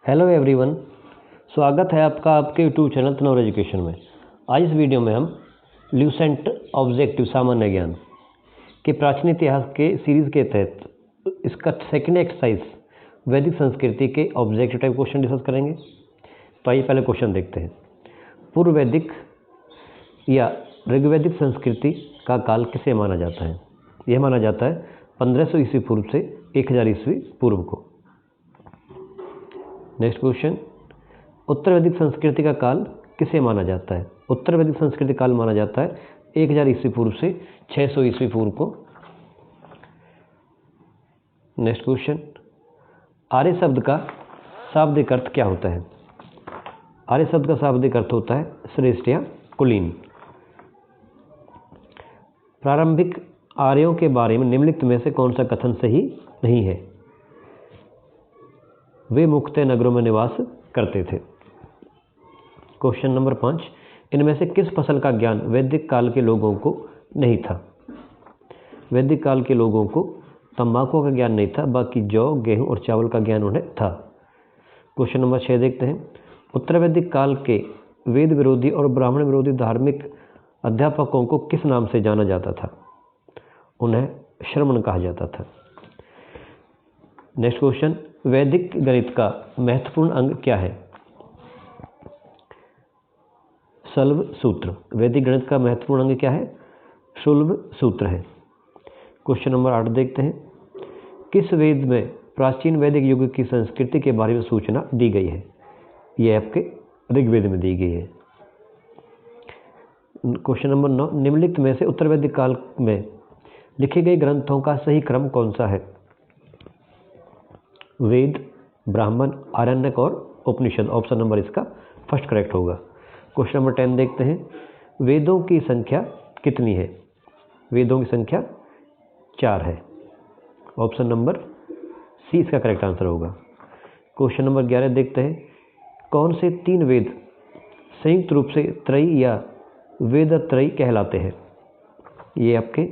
Hello everyone, स्वागत है आपका आपके यूट्यूब चैनल तनौर एजुकेशन में। आज इस वीडियो में हम ल्यूसेंट ऑब्जेक्टिव सामान्य ज्ञान के प्राचीन इतिहास के सीरीज़ के तहत इसका सेकंड एक्सरसाइज वैदिक संस्कृति के ऑब्जेक्टिव टाइप क्वेश्चन डिस्कस करेंगे। तो आइए पहले क्वेश्चन देखते हैं। पूर्व वैदिक या ऋग्वैदिक संस्कृति का काल किसे माना जाता है? यह माना जाता है 1500 ईस्वी पूर्व से 1000 ईस्वी पूर्व को। नेक्स्ट क्वेश्चन, उत्तर वैदिक संस्कृति का काल किसे माना जाता है? उत्तर वैदिक संस्कृति काल माना जाता है 1000 ईस्वी पूर्व से 600 ईस्वी पूर्व को। नेक्स्ट क्वेश्चन, आर्य शब्द का शाब्दिक अर्थ क्या होता है? आर्य शब्द का शाब्दिक अर्थ होता है श्रेष्ठ या कुलीन। प्रारंभिक आर्यों के बारे में निम्नलिखित में से कौन सा कथन सही नहीं है? वे मुख्यतः नगरों में निवास करते थे। क्वेश्चन नंबर 5, इनमें से किस फसल का ज्ञान वैदिक काल के लोगों को नहीं था? वैदिक काल के लोगों को तंबाकू का ज्ञान नहीं था, बाकी जौ, गेहूं और चावल का ज्ञान उन्हें था। क्वेश्चन नंबर 6 देखते हैं। उत्तर वैदिक काल के वेद विरोधी और ब्राह्मण विरोधी धार्मिक अध्यापकों को किस नाम से जाना जाता था? उन्हें श्रमण कहा जाता था। नेक्स्ट क्वेश्चन, वैदिक गणित का महत्वपूर्ण अंग क्या है? शल्भ सूत्र। वैदिक गणित का महत्वपूर्ण अंग क्या है? शल्भ सूत्र है। क्वेश्चन नंबर 8 देखते हैं। किस वेद में प्राचीन वैदिक युग की संस्कृति के बारे में सूचना दी गई है? यह आपके ऋग्वेद में दी गई है। क्वेश्चन नंबर 9, निम्नलिखित में से उत्तर वैदिक काल में लिखे गए ग्रंथों का सही क्रम कौन सा है? वेद, ब्राह्मण, आरण्यक और उपनिषद। ऑप्शन नंबर इसका फर्स्ट करेक्ट होगा। क्वेश्चन नंबर 10 देखते हैं। वेदों की संख्या कितनी है? वेदों की संख्या 4 है। ऑप्शन नंबर सी इसका करेक्ट आंसर होगा। क्वेश्चन नंबर 11 देखते हैं। कौन से 3 वेद संयुक्त रूप से त्रयी या वेदत्रयी कहलाते हैं? ये आपके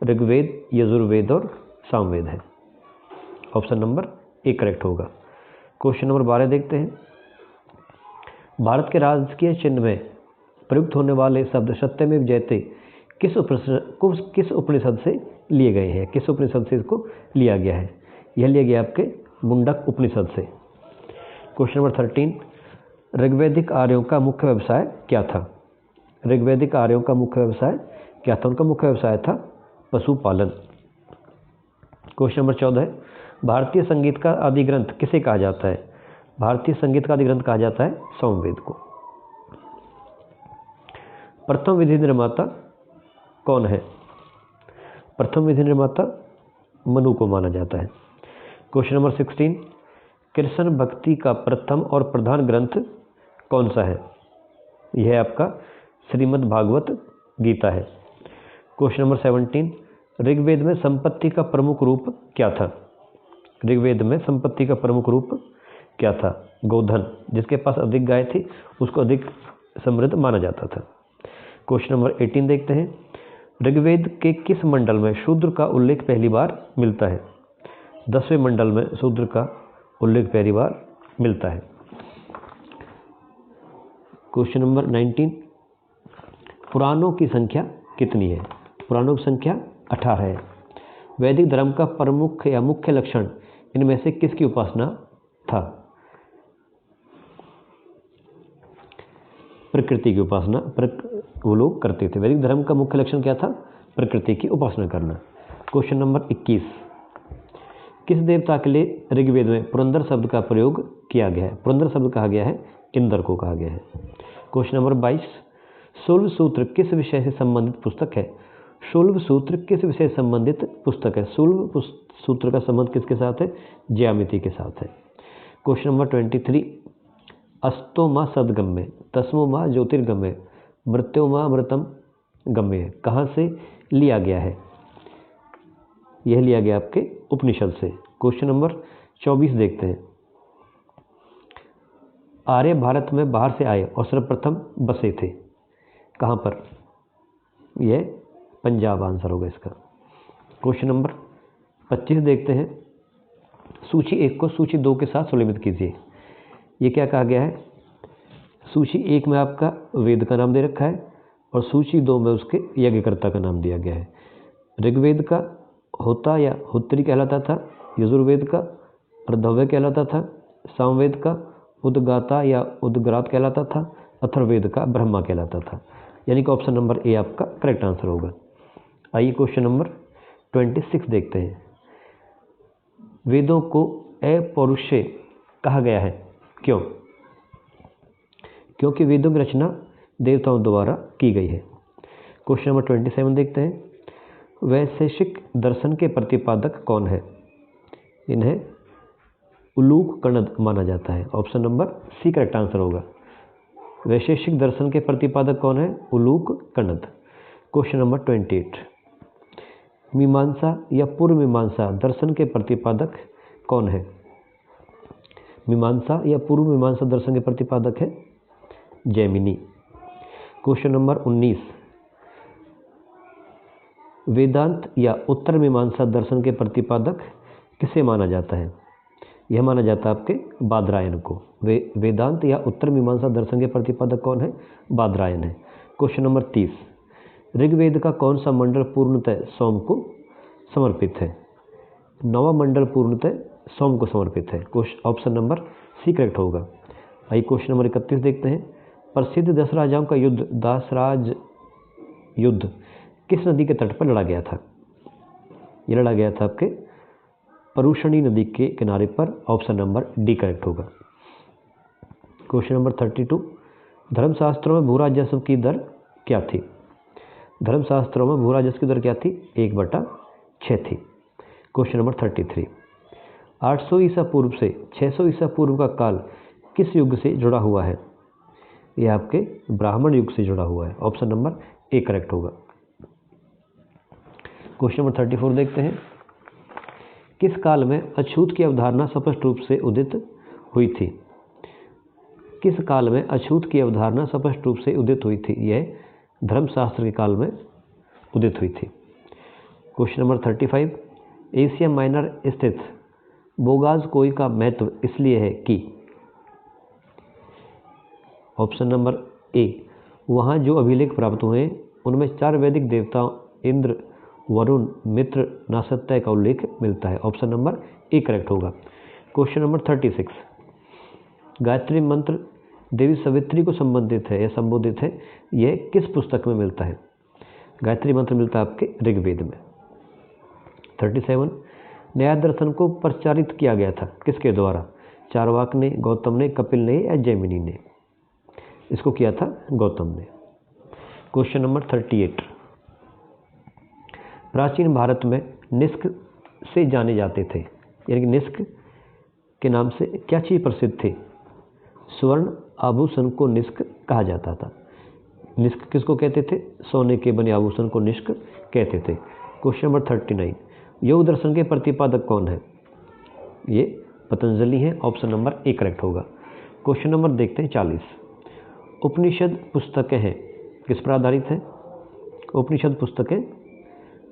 ऋग्वेद, यजुर्वेद और सामवेद है। ऑप्शन नंबर ए करेक्ट होगा। क्वेश्चन नंबर 12 देखते हैं। भारत के राजकीय चिन्ह में प्रयुक्त होने वाले शब्द सत्यमेव जयते किस उपनिषद से लिए गए हैं? किस उपनिषद से इसको लिया गया है? यह लिया गया आपके मुंडक उपनिषद से। क्वेश्चन नंबर 13, ऋग्वैदिक आर्यों का मुख्य व्यवसाय क्या था? ऋग्वैदिक आर्यों का मुख्य व्यवसाय क्या था? उनका मुख्य व्यवसाय था पशुपालन। क्वेश्चन नंबर 14, भारतीय संगीत का आदि ग्रंथ किसे कहा जाता है? भारतीय संगीत का आदि ग्रंथ कहा जाता है सामवेद को। प्रथम विधि निर्माता कौन है? प्रथम विधि निर्माता मनु को माना जाता है। क्वेश्चन नंबर 16, कृष्ण भक्ति का प्रथम और प्रधान ग्रंथ कौन सा है? यह आपका श्रीमद् भागवत गीता है। क्वेश्चन नंबर 17, ऋग्वेद में संपत्ति का प्रमुख रूप क्या था? ऋग्वेद में संपत्ति का प्रमुख रूप क्या था? गोधन। जिसके पास अधिक गाय थी उसको अधिक समृद्ध माना जाता था। क्वेश्चन नंबर 18 देखते हैं। ऋग्वेद के किस मंडल में शूद्र का उल्लेख पहली बार मिलता है? 10वें मंडल में शूद्र का उल्लेख पहली बार मिलता है। क्वेश्चन नंबर 19, पुराणों की संख्या कितनी है? पुराणों की संख्या 18 है। वैदिक धर्म का प्रमुख या मुख्य लक्षण इनमें से किसकी उपासना था? प्रकृति की उपासना वो लोग करते थे। वैदिक धर्म का मुख्य लक्षण क्या था? प्रकृति की उपासना करना। क्वेश्चन नंबर 21, किस देवता के लिए ऋग्वेद में पुरंदर शब्द का प्रयोग किया गया है? पुरंदर शब्द कहा गया है इंद्र को कहा गया है। क्वेश्चन नंबर 22, शल्भ सूत्र किस विषय से संबंधित पुस्तक है? शल्भ सूत्र किस विषय से संबंधित पुस्तक है? शल्भ सूत्र का संबंध किसके साथ है? ज्यामिति के साथ है। क्वेश्चन नंबर 23, अस्तो माँ सदगम्य, तस्मो माँ ज्योतिर्गम्य, मृत्यो माँ अमृतम गम्य कहाँ से लिया गया है? यह लिया गया आपके उपनिषद से। क्वेश्चन नंबर 24 देखते हैं। आर्य भारत में बाहर से आए और सर्वप्रथम बसे थे कहाँ पर? यह पंजाब आंसर होगा इसका। क्वेश्चन नंबर 25 देखते हैं। सूची 1 को सूची 2 के साथ सुलिमित कीजिए। ये क्या कहा गया है, सूची 1 में आपका वेद का नाम दे रखा है और सूची 2 में उसके यज्ञकर्ता का नाम दिया गया है। ऋग्वेद का होता या होत्री कहलाता था, यजुर्वेद का अर्धव्य कहलाता था, सामवेद का उद्गाता या उद्ग्रात कहलाता था, अथर्ववेद का ब्रह्मा कहलाता था। यानी कि ऑप्शन नंबर ए आपका करेक्ट आंसर होगा। आइए क्वेश्चन नंबर 26 देखते हैं। वेदों को अपौरुषेय कहा गया है, क्यों? क्योंकि वेदों की रचना देवताओं द्वारा की गई है। क्वेश्चन नंबर 27 देखते हैं। वैशेषिक दर्शन के प्रतिपादक कौन है? इन्हें उलूक कणद माना जाता है। Option number C correct answer होगा। वैशेषिक दर्शन के प्रतिपादक कौन है? उलूक कणद। Question number 28। मीमांसा या पूर्व मीमांसा दर्शन के प्रतिपादक कौन है? मीमांसा या पूर्व मीमांसा दर्शन के प्रतिपादक है जैमिनी। Question number 19। वेदांत या उत्तर मीमांसा दर्शन के प्रतिपादक किसे माना जाता है? यह माना जाता है आपके बादरायन को। वेदांत या उत्तर मीमांसा दर्शन के प्रतिपादक कौन है? बादरायन है। Question number 30। ऋग्वेद का कौन सा मंडल पूर्णतः सोम को समर्पित है? 9वां मंडल पूर्णतः सोम को समर्पित है। ऑप्शन नंबर सी करेक्ट होगा। आइए क्वेश्चन नंबर 31 देखते हैं। प्रसिद्ध 10 राजाओं का युद्ध दासराज युद्ध किस नदी के तट पर लड़ा गया था? यह लड़ा गया था आपके परुषणी नदी के किनारे पर। ऑप्शन नंबर डी करेक्ट होगा। Question number 32। धर्मशास्त्रों में भूराजस्व की दर क्या थी? धर्मशास्त्रों में भूराजस्व की दर क्या थी? 1/6 थी। Question number 33। 800 ईसा पूर्व से 600 ईसा पूर्व का काल किस युग से जुड़ा हुआ है? यह आपके ब्राह्मण युग से जुड़ा हुआ है। ऑप्शन नंबर ए करेक्ट होगा। क्वेश्चन नंबर 34 देखते हैं। किस काल में अछूत की अवधारणा स्पष्ट रूप से उदित हुई थी? किस काल में अछूत की अवधारणा स्पष्ट रूप से उदित हुई थी? यह धर्मशास्त्र के काल में उदित हुई थी। Question number 35। एशिया माइनर स्थित बोगाज कोई का महत्व इसलिए है कि ऑप्शन नंबर ए, वहाँ जो अभिलेख प्राप्त हुए उनमें 4 वैदिक देवताओं इंद्र, वरुण, मित्र, नासत्य का उल्लेख मिलता है। ऑप्शन नंबर ए करेक्ट होगा। Question number 36। गायत्री मंत्र देवी सवित्री को संबंधित है या संबोधित है, यह किस पुस्तक में मिलता है? गायत्री मंत्र मिलता है आपके ऋग्वेद में। 37। न्याय दर्शन को प्रचारित किया गया था किसके द्वारा? चारवाक ने, गौतम ने, कपिल ने या जैमिनी ने? इसको किया था गौतम ने। Question number 38। प्राचीन भारत में निष्क से जाने जाते थे, यानी कि निष्क के नाम से क्या चीज़ प्रसिद्ध थी? स्वर्ण आभूषण को निष्क कहा जाता था। निष्क किसको कहते थे? सोने के बने आभूषण को निष्क कहते थे। Question number 39। योग दर्शन के प्रतिपादक कौन है? ये पतंजलि हैं। ऑप्शन नंबर ए करेक्ट होगा। क्वेश्चन नंबर देखते हैं 40। उपनिषद पुस्तकें हैं किस पर आधारित है? उपनिषद पुस्तकें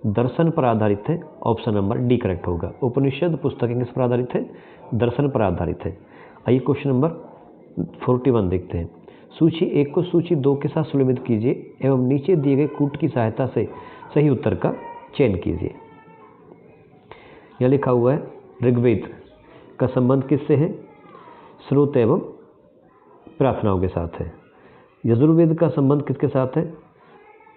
दर्शन पर आधारित है। ऑप्शन नंबर डी करेक्ट होगा। उपनिषद पुस्तकें किस पर आधारित है? दर्शन पर आधारित है। आइए क्वेश्चन नंबर 41 देखते हैं। सूची 1 को सूची 2 के साथ सुलभित कीजिए एवं नीचे दिए गए कूट की सहायता से सही उत्तर का चयन कीजिए। यह लिखा हुआ है ऋग्वेद का संबंध किससे है? स्रोत एवं प्रार्थनाओं के साथ है। यजुर्वेद का संबंध किसके साथ है?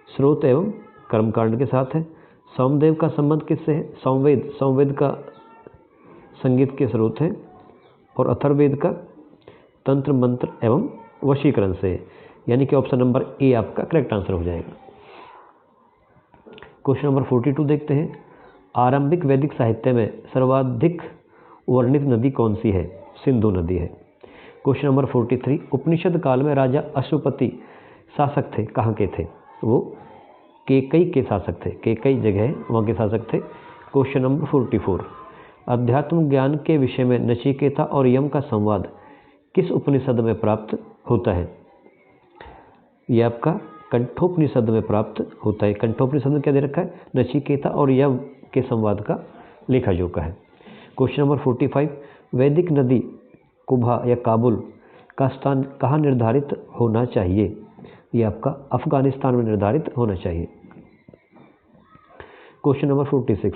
स्रोत एवं कर्मकांड के साथ है। सोमदेव का संबंध किससे है? सोमवेद का संगीत के स्रोत है। और अथर्ववेद का तंत्र मंत्र एवं वशीकरण से है। यानी कि ऑप्शन नंबर ए आपका करेक्ट आंसर हो जाएगा। क्वेश्चन नंबर 42 देखते हैं। आरंभिक वैदिक साहित्य में सर्वाधिक वर्णित नदी कौन सी है? सिंधु नदी है। Question number 43। उपनिषद काल में राजा अश्वपति शासक थे, कहाँ के थे? वो केकई के शासक थे। केकई जगह है, वहाँ के शासक थे। Question number 44। अध्यात्म ज्ञान के विषय में नचिकेता और यम का संवाद किस उपनिषद में प्राप्त होता है? यह आपका कंठोपनिषद में प्राप्त होता है। कंठोपनिषद में क्या दे रखा है? नचिकेता और यम के संवाद का लेखा जोखा है। Question number 45। वैदिक नदी कुभा या काबुल का स्थान कहाँ निर्धारित होना चाहिए? ये आपका अफगानिस्तान में निर्धारित होना चाहिए। क्वेश्चन नंबर 46,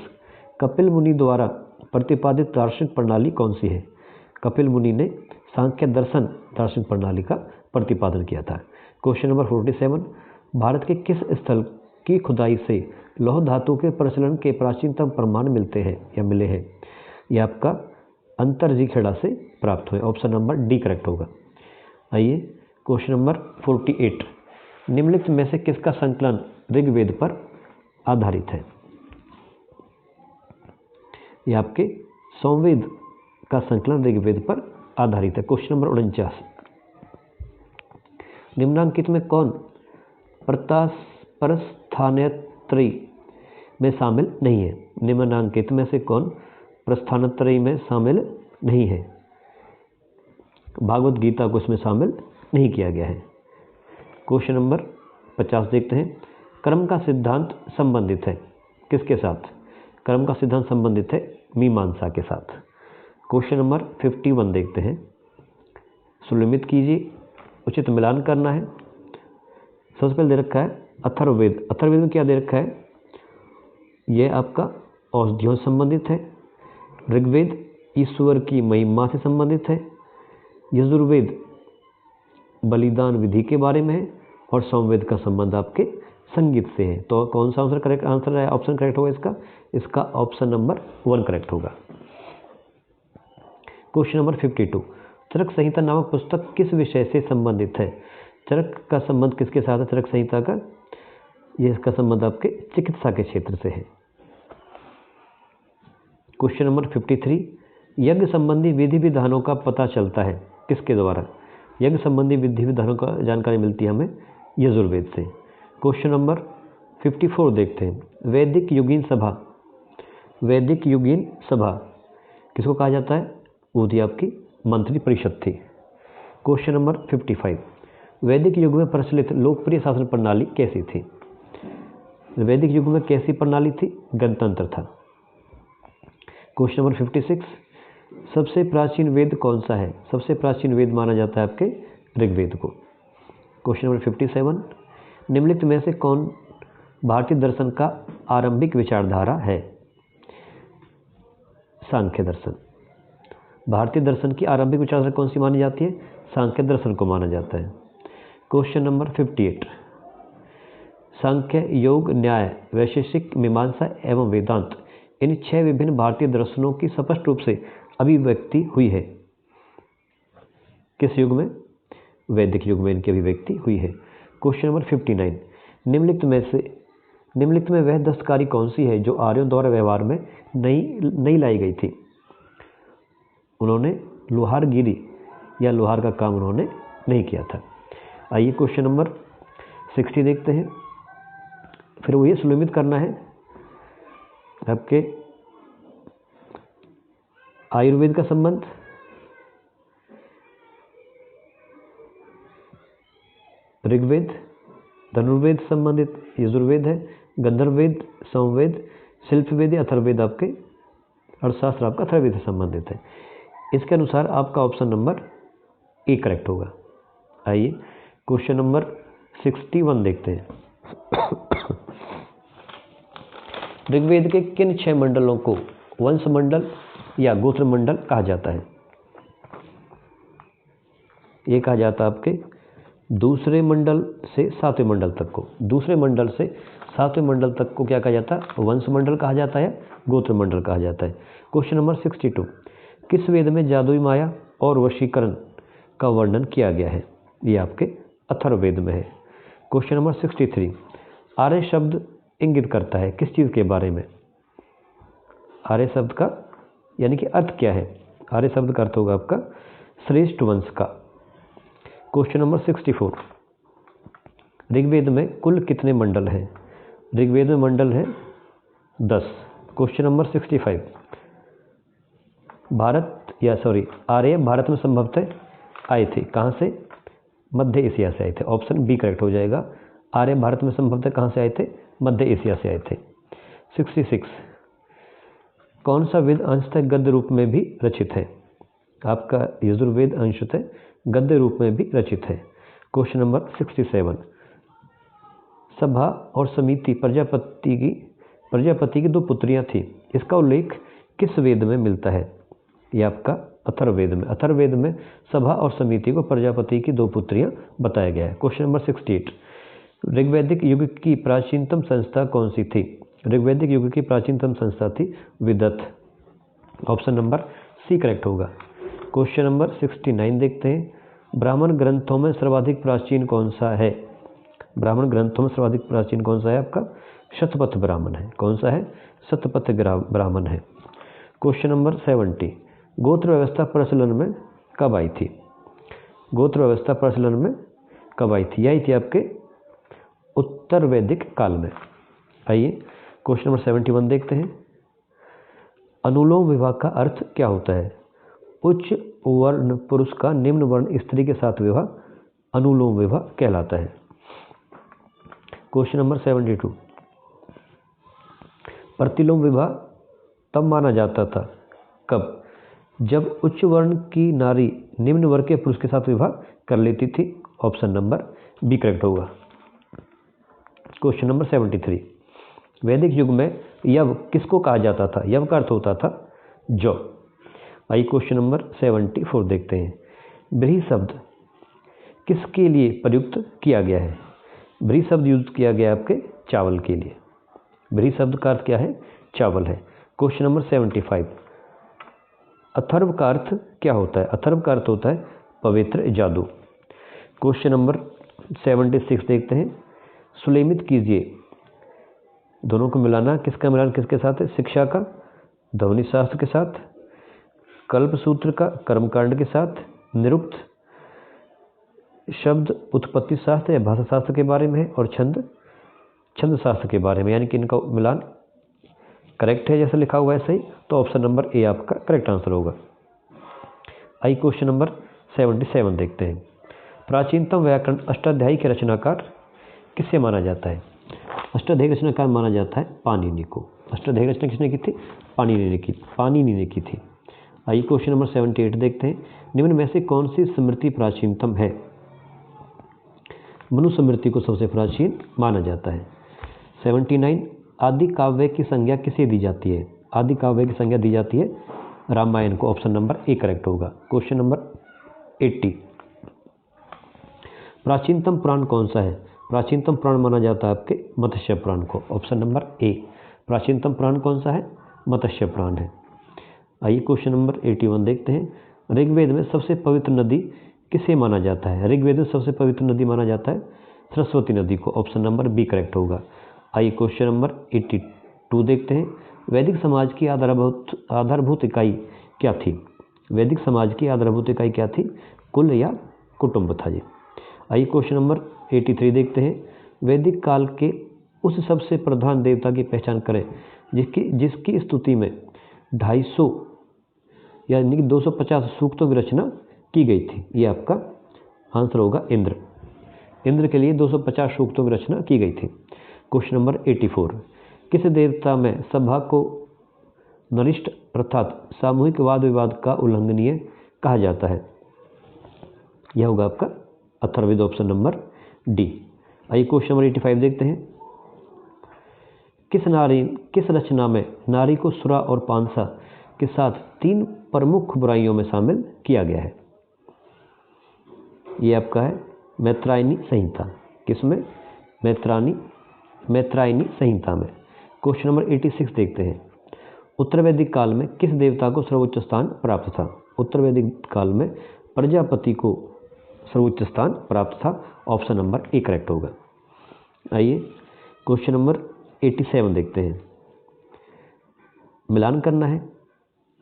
कपिल मुनि द्वारा प्रतिपादित दार्शनिक प्रणाली कौन सी है? कपिल मुनि ने सांख्य दर्शन दार्शनिक प्रणाली का प्रतिपादन किया था। क्वेश्चन नंबर 47, भारत के किस स्थल की खुदाई से लौह धातु के प्रचलन के प्राचीनतम प्रमाण मिलते हैं या मिले हैं? यह आपका अंतरजीखेड़ा से प्राप्त हुए। ऑप्शन नंबर डी करेक्ट होगा। आइए क्वेश्चन नंबर 48, निम्नलिखित में से किसका संकलन ऋग्वेद पर आधारित है? यह आपके सोमवेद का संकलन ऋग्वेद पर आधारित है। क्वेश्चन नंबर 49, निम्नांकित में कौन प्रस्थानत्रयी में शामिल नहीं है? निम्नांकित में से कौन प्रस्थानत्रयी में शामिल नहीं है? भागवत गीता को इसमें शामिल नहीं किया गया है। क्वेश्चन नंबर 50 देखते हैं, कर्म का सिद्धांत संबंधित है किसके साथ? कर्म का सिद्धांत संबंधित है मीमांसा के साथ। क्वेश्चन नंबर 51 देखते हैं, सुनिश्चित कीजिए, उचित मिलान करना है। सबसे पहले दे रखा है अथर्ववेद। अथर्ववेद में क्या दे रखा है? यह आपका औषधियों से संबंधित है। ऋग्वेद ईश्वर की महिमा से संबंधित है। यजुर्वेद बलिदान विधि के बारे में है और सोमवेद का संबंध आपके संगीत से है। तो कौन सा आंसर करेक्ट आंसर है? ऑप्शन करेक्ट होगा इसका ऑप्शन नंबर 1 करेक्ट होगा। क्वेश्चन नंबर 52, चरक संहिता नामक पुस्तक किस विषय से संबंधित है? चरक का संबंध किसके साथ है? चरक संहिता का इसका संबंध आपके चिकित्सा के क्षेत्र से है। क्वेश्चन नंबर 53, यज्ञ संबंधी विधि विधानों का पता चलता है किसके द्वारा? यज्ञ संबंधी विधि विधानों का जानकारी मिलती है हमें यजुर्वेद से। क्वेश्चन नंबर 54 देखते हैं, वैदिक युगीन सभा। वैदिक युगीन सभा किसको कहा जाता है? वो थी आपकी मंत्री परिषद थी। क्वेश्चन नंबर 55, वैदिक युग में प्रचलित लोकप्रिय शासन प्रणाली कैसी थी? वैदिक युग में कैसी प्रणाली थी? गणतंत्र था। क्वेश्चन नंबर 56, सबसे प्राचीन वेद कौन सा है? सबसे प्राचीन वेद माना जाता है आपके ऋग्वेद को। क्वेश्चन नंबर 57, निम्नलिखित में से कौन भारतीय दर्शन का आरंभिक विचारधारा है? सांख्य दर्शन। भारतीय दर्शन की आरंभिक विचारधारा कौन सी मानी जाती है? सांख्य दर्शन को माना जाता है। क्वेश्चन नंबर 58, सांख्य, योग, न्याय, वैशेषिक, मीमांसा एवं वेदांत, इन 6 विभिन्न भारतीय दर्शनों की स्पष्ट रूप से अभिव्यक्ति हुई है किस युग में? वैदिक युग में इनकी अभिव्यक्ति हुई है। क्वेश्चन नंबर 59, निम्नलिखित में वह दस्तकारी कौन सी है जो आर्यों द्वारा व्यवहार में नहीं लाई गई थी? उन्होंने लोहारगिरी या लोहार का काम उन्होंने नहीं किया था। आइए क्वेश्चन नंबर 60 देखते हैं। फिर वो ये सुनिश्चित करना है आपके आयुर्वेद का संबंध, ऋग्वेद, धनुर्वेद संबंधित यजुर्वेद है, गंधर्ववेद, सोमवेद, शिल्पवेद, अथर्ववेद आपके अर्थशास्त्र आपका अथर्ववेद से संबंधित है। इसके अनुसार आपका ऑप्शन नंबर ए करेक्ट होगा। आइए क्वेश्चन नंबर 61 देखते हैं। ऋग्वेद के किन 6 मंडलों को वंश मंडल या गोत्र मंडल कहा जाता है? ये कहा जाता है आपके दूसरे मंडल से 7वें मंडल तक को। दूसरे मंडल से 7वें मंडल तक को क्या कहा जाता है? वंश मंडल कहा जाता है, गोत्र मंडल कहा जाता है। क्वेश्चन नंबर 62, किस वेद में जादुई माया और वशीकरण का वर्णन किया गया है? ये आपके अथर्ववेद में है। क्वेश्चन नंबर 63, आर्य शब्द इंगित करता है किस चीज़ के बारे में? आर्य शब्द का यानी कि अर्थ क्या है? आर्य शब्द का अर्थ होगा आपका श्रेष्ठ वंश का। क्वेश्चन नंबर 64, ऋग्वेद में कुल कितने मंडल हैं? ऋग्वेद में मंडल है 10। क्वेश्चन नंबर 65, आर्य भारत में संभवतः आए थे, कहाँ से? मध्य एशिया से आए थे। ऑप्शन बी करेक्ट हो जाएगा। आर्य भारत में संभवतः कहाँ से आए थे? मध्य एशिया से आए थे। 66, कौन सा वेद अंशतः गद्य रूप में भी रचित है? आपका यजुर्वेद अंशतः गद्य रूप में भी रचित है। क्वेश्चन नंबर 67, सभा और समिति प्रजापति की 2 पुत्रियां थी, इसका उल्लेख किस वेद में मिलता है? यह आपका अथर्ववेद में। अथर्ववेद में सभा और समिति को प्रजापति की 2 पुत्रियां बताया गया है। क्वेश्चन नंबर 68, ऋग्वैदिक युग की प्राचीनतम संस्था कौन सी थी? ऋग्वैदिक युग की प्राचीनतम संस्था थी विदत। ऑप्शन नंबर सी करेक्ट होगा। क्वेश्चन नंबर 69 देखते हैं, ब्राह्मण ग्रंथों में सर्वाधिक प्राचीन कौन सा है? ब्राह्मण ग्रंथों में सर्वाधिक प्राचीन कौन सा है? आपका शतपथ ब्राह्मण है। कौन सा है? शतपथ ब्राह्मण है। क्वेश्चन नंबर 70, गोत्र व्यवस्था प्रचलन में कब आई थी? गोत्र व्यवस्था प्रचलन में कब आई थी? यही थी आपके उत्तर वैदिक काल में। आइए क्वेश्चन नंबर 71 देखते हैं, अनुलोम विवाह का अर्थ क्या होता है? उच्च वर्ण पुरुष का निम्न वर्ण स्त्री के साथ विवाह अनुलोम विवाह कहलाता है। क्वेश्चन नंबर 72, प्रतिलोम विवाह तब माना जाता था कब? जब उच्च वर्ण की नारी निम्न वर्ग के पुरुष के साथ विवाह कर लेती थी। ऑप्शन नंबर बी करेक्ट होगा। क्वेश्चन नंबर 73, वैदिक युग में यव किसको कहा जाता था? यव का अर्थ होता था जौ। आइए क्वेश्चन नंबर 74 देखते हैं, ब्रीहि शब्द किसके लिए प्रयुक्त किया गया है? ब्रीहि शब्द यूज किया गया आपके चावल के लिए। ब्रीहि शब्द का अर्थ क्या है? चावल है। क्वेश्चन नंबर 75, अथर्व का अर्थ क्या होता है? अथर्व का अर्थ होता है पवित्र जादू। क्वेश्चन नंबर 76 देखते हैं, सुलेमित कीजिए, दोनों को मिलाना, किसका मिलान किसके साथ है? शिक्षा का ध्वनि शास्त्र के साथ, कल्पसूत्र का कर्मकांड के साथ, निरुक्त शब्द उत्पत्ति शास्त्र या भाषा शास्त्र के बारे में है, और छंद शास्त्र के बारे में, यानी कि इनका मिलान करेक्ट है जैसा लिखा हुआ है सही, तो ऑप्शन नंबर ए आपका करेक्ट आंसर होगा। आइए क्वेश्चन नंबर 77 देखते हैं, प्राचीनतम व्याकरण अष्टाध्यायी के रचनाकार किसे माना जाता है? अष्टाध्यायी रचनाकार माना जाता है पाणिनि को। अष्टाध्यायी रचना किसने की थी? पाणिनि ने की थी। आइए क्वेश्चन नंबर 78 देखते हैं, निम्न में से कौन सी स्मृति प्राचीनतम है? मनु स्मृति को सबसे प्राचीन माना जाता है। 79, आदि काव्य की संज्ञा किसे दी जाती है? आदि काव्य की संज्ञा दी जाती है रामायण को। ऑप्शन नंबर ए करेक्ट होगा। क्वेश्चन नंबर 80, प्राचीनतम पुराण कौन सा है? प्राचीनतम पुराण माना जाता है आपके मत्स्य पुराण को। ऑप्शन नंबर ए, प्राचीनतम पुराण कौन सा है? मत्स्य पुराण है। आइए क्वेश्चन नंबर 81 देखते हैं, ऋग्वेद में सबसे पवित्र नदी किसे माना जाता है? ऋग्वेद में सबसे पवित्र नदी माना जाता है सरस्वती नदी को। ऑप्शन नंबर बी करेक्ट होगा। आइए क्वेश्चन नंबर 82 देखते हैं, वैदिक समाज की आधारभूत इकाई क्या थी? वैदिक समाज की आधारभूत इकाई क्या थी? कुल या कुटुंब था जी। आइए क्वेश्चन नंबर 83 देखते हैं, वैदिक काल के उस सबसे प्रधान देवता की पहचान करें जिसकी स्तुति में 250 यानी कि 250 सूक्तों की रचना की गई थी। ये आपका आंसर होगा इंद्र। इंद्र के लिए 250 सूक्तों की रचना की गई थी। क्वेश्चन नंबर 84, किस देवता में सभा को नरिष्ठ अर्थात सामूहिक वाद विवाद का उल्लंघनीय कहा जाता है? यह होगा आपका अथर्ववेद। Option number D. आइए क्वेश्चन नंबर 85 देखते हैं, किस रचना में नारी को सुरा और पांसा के साथ 3 प्रमुख बुराइयों में शामिल किया गया है? ये आपका है मैत्रायणी संहिता। किसमें? मैत्रायणी संहिता में। क्वेश्चन नंबर 86 देखते हैं, उत्तर वैदिक काल में किस देवता को सर्वोच्च स्थान प्राप्त था? उत्तर वैदिक काल में प्रजापति को सर्वोच्च स्थान प्राप्त था। ऑप्शन नंबर ए करेक्ट होगा। आइए क्वेश्चन नंबर 87 देखते हैं, मिलान करना है।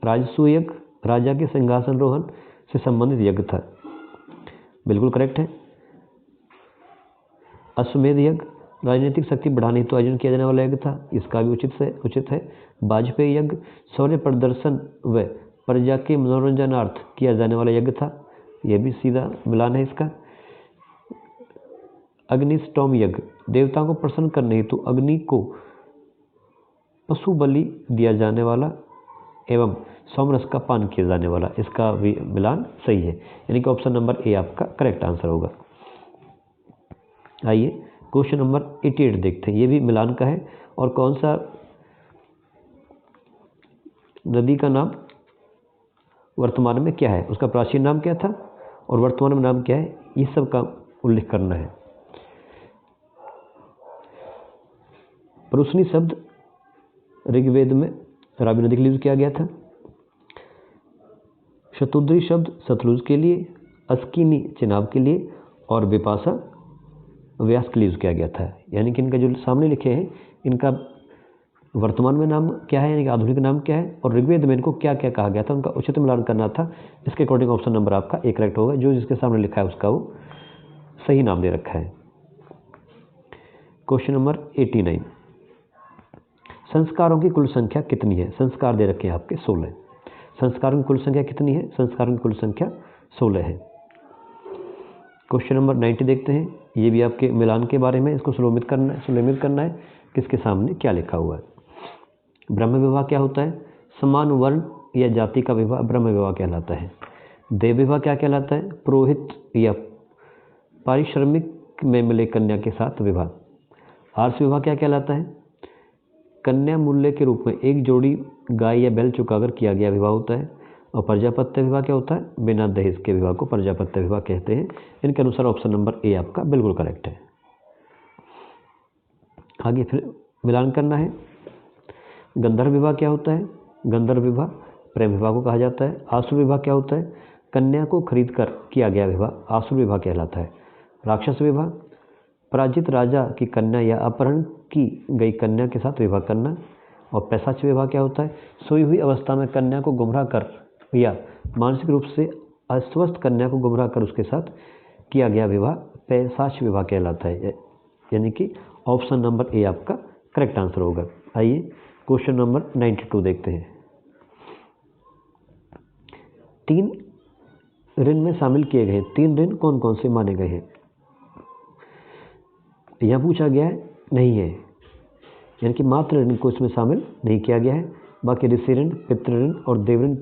राजसूय यज्ञ राजा के सिंहासन रोहन से संबंधित यज्ञ था, बिल्कुल करेक्ट है। अश्वमेध यज्ञ राजनीतिक शक्ति बढ़ाने हेतु आयोजन किया जाने वाला यज्ञ था, इसका भी उचित है। वाजपेयी यज्ञ शौर्य प्रदर्शन व प्रजा के मनोरंजनार्थ किया जाने वाला यज्ञ था, यह भी सीधा मिलान है इसका। अग्निष्टोम यज्ञ देवताओं को प्रसन्न करने हेतु अग्नि को पशु बलि दिया जाने वाला एवं सोमरस का पान किया जाने वाला, इसका भी मिलान सही है, यानी कि ऑप्शन नंबर ए आपका करेक्ट आंसर होगा। आइए क्वेश्चन नंबर 88 देखते हैं, ये भी मिलान का है। और कौन सा नदी का नाम वर्तमान में क्या है, उसका प्राचीन नाम क्या था और वर्तमान में नाम क्या है, ये सब का उल्लेख करना है। परुष्णी शब्द ऋग्वेद में रावी नदी के लिए यूज किया गया था। शतुद्री शब्द सतलुज के लिए, अस्किनी चेनाब के लिए और विपाशा व्यास के लिए यूज किया गया था। यानी कि इनका जो सामने लिखे हैं इनका वर्तमान में नाम क्या है, यानी कि आधुनिक नाम क्या है, और ऋग्वेद में इनको क्या क्या कहा गया था, उनका उचित मिलान करना था। इसके अकॉर्डिंग ऑप्शन नंबर आपका ए करेक्ट होगा। जो जिसके सामने लिखा है उसका वो सही नाम दे रखा है। क्वेश्चन नंबर 89, संस्कारों की कुल संख्या कितनी है। संस्कार दे रखे हैं आपके 16। संस्कारों की कुल संख्या कितनी है, संस्कारों की कुल संख्या 16 है। क्वेश्चन नंबर 90 देखते हैं, ये भी आपके मिलान के बारे में, इसको सुनिश्चित करना है किसके सामने क्या लिखा हुआ है। ब्रह्म विवाह क्या होता है, समान वर्ण या जाति का विवाह ब्रह्म विवाह कहलाता है। देव विवाह क्या कहलाता है, पुरोहित या पारिश्रमिक में मिले कन्या के साथ विवाह। आर्ष विवाह क्या कहलाता है, कन्या मूल्य के रूप में एक जोड़ी गाय या बैल चुकाकर किया गया विवाह होता है। और प्रजापत्य विवाह क्या होता है, बिना दहेज के विवाह को प्रजापत्य विवाह कहते हैं। इनके अनुसार ऑप्शन नंबर ए आपका बिल्कुल करेक्ट है। आगे फिर मिलान करना है। गंधर्व विवाह क्या होता है, गंधर्व विवाह प्रेम विवाह को कहा जाता है। आसुर विवाह क्या होता है, कन्या को खरीद कर किया गया विवाह आसुर विवाह कहलाता है। राक्षस विवाह पराजित राजा की कन्या या अपहरण की गई कन्या के साथ विवाह करना। और पैशाच विवाह क्या होता है, सोई हुई अवस्था में कन्या को गुमराह कर या मानसिक रूप से अस्वस्थ कन्या को गुमराह कर उसके साथ किया गया विवाह पैशाच विवाह कहलाता है। यानी कि ऑप्शन नंबर ए आपका करेक्ट आंसर होगा। आइए क्वेश्चन नंबर 92 देखते हैं। 3 ऋण में शामिल किए गए 3 ऋण कौन कौन से माने गए हैं, यह पूछा गया है, नहीं है, यानी कि मातृ ऋण को इसमें शामिल नहीं किया गया है। बाकी ऋषि ऋण, पितृ ऋण और देव ऋण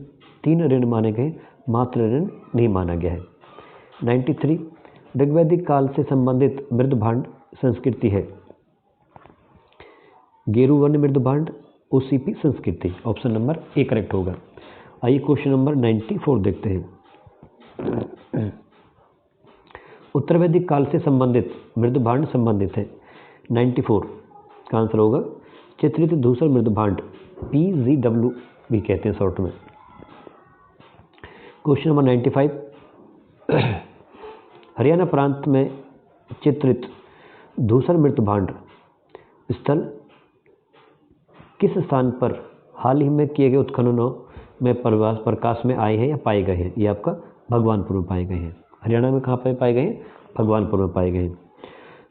3 ऋण माने गए, मातृ ऋण नहीं माना गया है। 93 ऋग्वैदिक काल से संबंधित मृदभांड संस्कृति है। गेरुवर्ण मृदभांड ओसीपी संस्कृति, ऑप्शन नंबर ए करेक्ट होगा। आइए क्वेश्चन नंबर 94 देखते हैं। उत्तर वैदिक काल से संबंधित मृदभांड संबंधित है। 94 का आंसर होगा चित्रित धूसर मृदभांड, PGW भी कहते हैं शॉर्ट में। क्वेश्चन नंबर 95 हरियाणा प्रांत में चित्रित धूसर मृदभांड स्थल किस स्थान पर हाल ही में किए गए उत्खननों में प्रकाश में आए हैं या पाए गए हैं। ये आपका भगवानपुर में पाए गए हैं। हरियाणा में कहाँ पर पाए गए हैं, भगवानपुर में पाए गए हैं।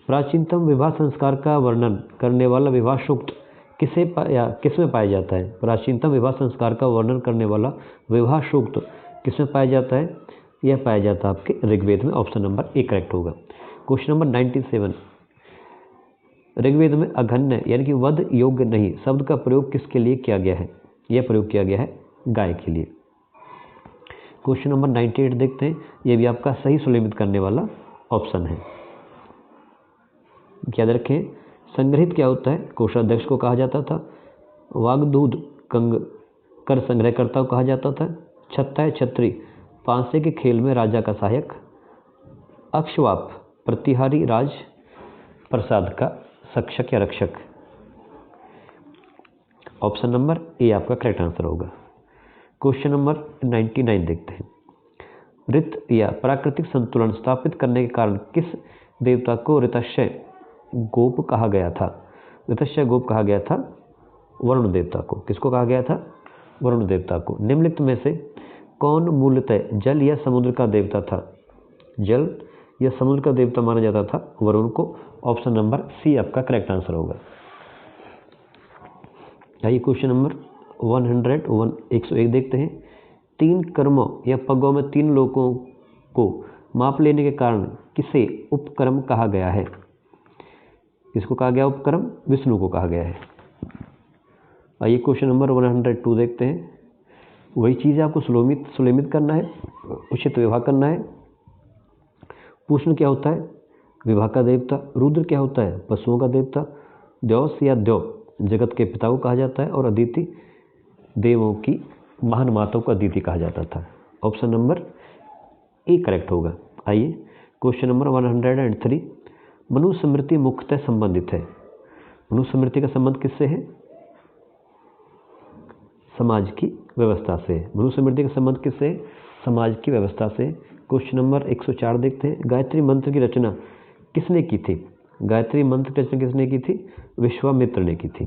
प्राचीनतम विवाह संस्कार का वर्णन करने वाला विवाह सूक्त किस में पाया जाता है। प्राचीनतम विवाह संस्कार का वर्णन करने वाला विवाह सूक्त किस में पाया जाता है, यह पाया जाता है आपके ऋग्वेद में, ऑप्शन नंबर ए करेक्ट होगा। क्वेश्चन नंबर 97 ऋग्वेद में अघन्य यानी कि वध योग्य नहीं शब्द का प्रयोग किसके लिए किया गया है, यह प्रयोग किया गया है गाय के लिए। क्वेश्चन नंबर 98 देखते हैं, यह भी आपका सही सुनिश्चित करने वाला ऑप्शन है। याद रखें संग्रहित क्या होता है, कोषाध्यक्ष को कहा जाता था। वाग्दूत कर संग्रहकर्ता को कहा जाता था। छत्ता है छत्री पांसे के खेल में राजा का सहायक। अक्षवाप प्रतिहारी राज प्रसाद का शिक्षक या रक्षक। ऑप्शन नंबर ए आपका करेक्ट आंसर होगा। क्वेश्चन नंबर 99 देखते हैं। ऋत या प्राकृतिक संतुलन स्थापित करने के कारण किस देवता को ऋतस्य गोप कहा गया था। ऋतस्य गोप कहा गया था वरुण देवता को। किसको कहा गया था, वरुण देवता को। निम्नलिखित में से कौन मूलतः जल या समुद्र का देवता था। जल या समुद्र का देवता माना जाता था वरुण को। ऑप्शन नंबर सी आपका करेक्ट आंसर होगा। आइए क्वेश्चन नंबर 101 देखते हैं। 3 कर्मों या पगों में 3 लोगों को माप लेने के कारण किसे उपक्रम कहा गया है। किसको कहा गया उपक्रम, विष्णु को कहा गया है। आइए क्वेश्चन नंबर 102 देखते हैं। वही चीज़ आपको सुलेमित करना है, उचित विवाह करना है। पूषण क्या होता है? विवाह का देवता। रुद्र क्या होता है? पशुओं का देवता। द्यौस या द्यौ जगत के पिता को कहा जाता है, और अदिति देवों की महान माताओं को अदिति कहा जाता था। ऑप्शन नंबर ए करेक्ट होगा। आइए क्वेश्चन नंबर 103, मनुस्मृति मुख्यतः संबंधित है। मनुस्मृति का संबंध किससे है? समाज की व्यवस्था से। मनुस्मृति का संबंध किससे? समाज की व्यवस्था से। क्वेश्चन नंबर 104 देखते हैं, गायत्री मंत्र की रचना किसने की थी? गायत्री मंत्र की रचना किसने की थी? विश्वामित्र ने की थी।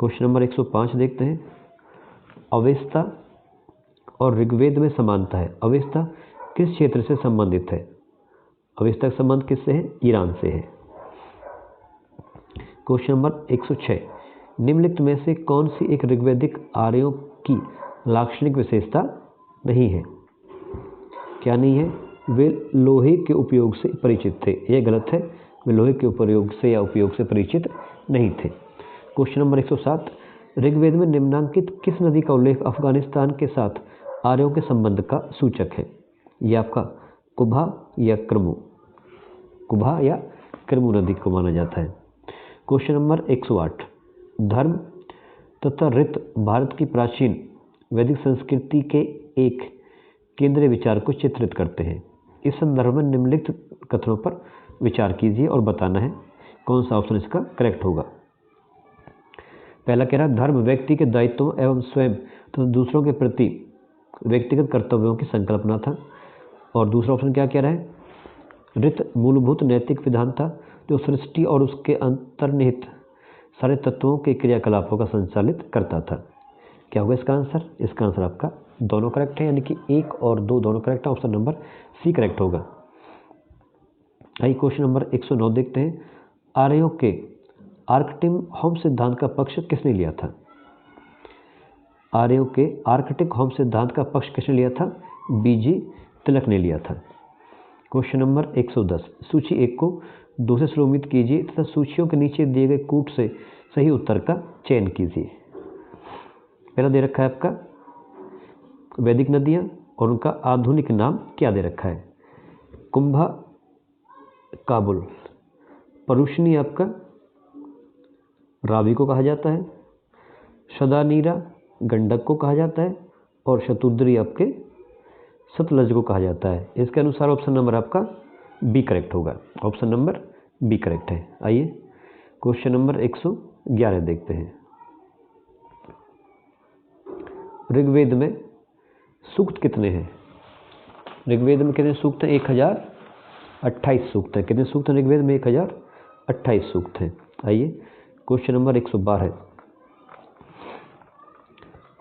क्वेश्चन नंबर 105 देखते हैं, अवेस्ता और ऋग्वेद में समानता है। अवेस्ता किस क्षेत्र से संबंधित है? अवेस्ता का संबंध किससे है? ईरान से है। क्वेश्चन नंबर 106, निम्नलिखित में से कौन सी एक ऋग्वैदिक आर्यों की लाक्षणिक विशेषता नहीं है? क्या नहीं है? वे लोहे के उपयोग से परिचित थे। यह गलत है, वे लोहे के उपयोग से या उपयोग से परिचित नहीं थे। क्वेश्चन नंबर 107, ऋग्वेद में निम्नांकित किस नदी का उल्लेख अफगानिस्तान के साथ आर्यों के संबंध का सूचक है? यह आपका कुभा या क्रमु, कुभा या क्रमु नदी को माना जाता है। क्वेश्चन नंबर 108, धर्म तथा ऋत भारत की प्राचीन वैदिक संस्कृति के एक केंद्रीय विचार को चित्रित करते हैं। इस संदर्भ में निम्नलिखित कथनों पर विचार कीजिए और बताना है कौन सा ऑप्शन इसका करेक्ट होगा। पहला कह रहा है, धर्म व्यक्ति के दायित्वों एवं स्वयं तो दूसरों के प्रति व्यक्तिगत कर्तव्यों की संकल्पना था। और दूसरा ऑप्शन क्या कह रहा है? ऋत मूलभूत नैतिक विधान था जो सृष्टि और उसके अंतर्निहित सारे तत्वों के क्रियाकलापों का संचालित करता था। क्या होगा इसका आंसर? इसका आंसर आपका दोनों करेक्ट है, यानी कि 1 और 2 दोनों करेक्ट है। ऑप्शन नंबर सी करेक्ट होगा। आइए क्वेश्चन नंबर 109 देखते हैं, आर्यों के आर्कटिक होम सिद्धांत का पक्ष किसने लिया था? आर्यों के आर्कटिक होम सिद्धांत का पक्ष किसने लिया था? बीजी तिलक ने लिया था। क्वेश्चन नंबर 110, सूची 1 को 2 से सुलोमित कीजिए तथा सूचियों के नीचे दिए गए कूट से सही उत्तर का चयन कीजिए। पहला दे रखा है आपका वैदिक नदियाँ और उनका आधुनिक नाम क्या दे रखा है? कुंभा काबुल, परुष्णी आपका रावी को कहा जाता है, शदानीरा गंडक को कहा जाता है, और शतुद्री आपके सतलज को कहा जाता है। इसके अनुसार ऑप्शन नंबर आपका बी करेक्ट होगा। ऑप्शन नंबर बी करेक्ट है। आइए क्वेश्चन नंबर 111 देखते हैं, ऋग्वेद में सूक्त कितने हैं? ऋग्वेद में कितने सूक्त हैं? 1028 सूक्त हैं। कितने सूक्त हैं ऋग्वेद में? 1028 सूक्त हैं। आइए क्वेश्चन नंबर 112,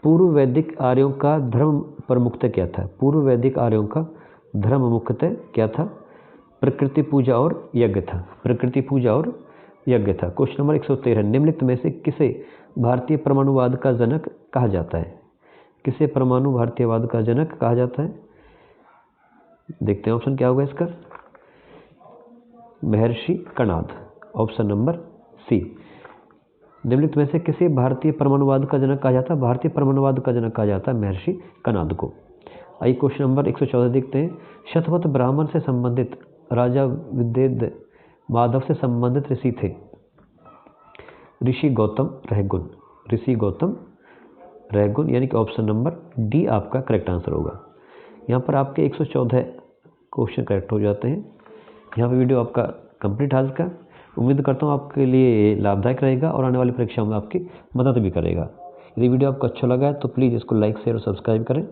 पूर्व वैदिक आर्यों का धर्म प्रमुखतः क्या था? पूर्व वैदिक आर्यों का धर्म मुख्यतः क्या था? प्रकृति पूजा और यज्ञ था। प्रकृति पूजा और यज्ञ था। क्वेश्चन नंबर 113, निम्नलिखित में से किसे भारतीय परमाणुवाद का जनक कहा जाता है? किसे परमाणु भारतीयवाद का जनक कहा जाता है? देखते हैं ऑप्शन क्या होगा इसका। महर्षि कणाद। ऑप्शन नंबर सी। निम्नलिखित में से किसे भारतीय परमाणुवाद का जनक कहा जाता है? भारतीय परमाणुवाद का जनक कहा जाता है महर्षि कणाद को। आइए क्वेश्चन नंबर 114 देखते हैं, शतवत ब्राह्मण से संबंधित राजा विद्येद माधव से संबंधित ऋषि थे? ऋषि गौतम रहगुण। ऋषि गौतम रहगुण, यानी कि ऑप्शन नंबर डी आपका करेक्ट आंसर होगा। यहाँ पर आपके 114 क्वेश्चन करेक्ट हो जाते हैं। यहाँ पर वीडियो आपका कंप्लीट आज का। उम्मीद करता हूँ आपके लिए लाभदायक रहेगा और आने वाली परीक्षाओं में आपकी मदद भी करेगा। यदि वीडियो आपको अच्छा लगा है तो प्लीज़ इसको लाइक शेयर और सब्सक्राइब करें।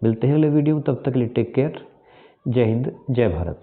मिलते हैं अगले वीडियो में, तब तक के लिए टेक केयर। जय हिंद, जय भारत।